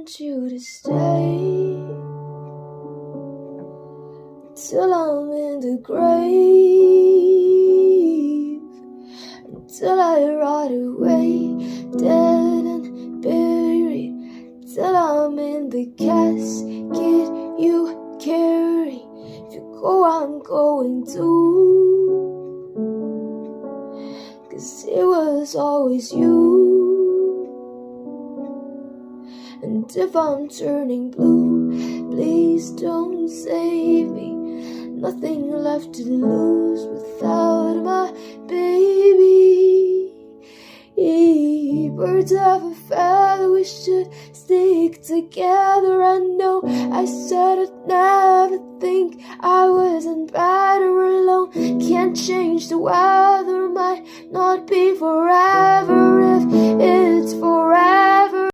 want you to stay till I'm in the grave, until I rot away, dead and buried, till I'm in the casket you carry. If you go, I'm going too, 'cause it was always you. And if I'm turning blue, please don't save me. Nothing left to lose without my baby. Birds of a feather, we should stick together. I know I said I'd never think I wasn't better alone. Can't change the weather, might not be forever. If it's forever,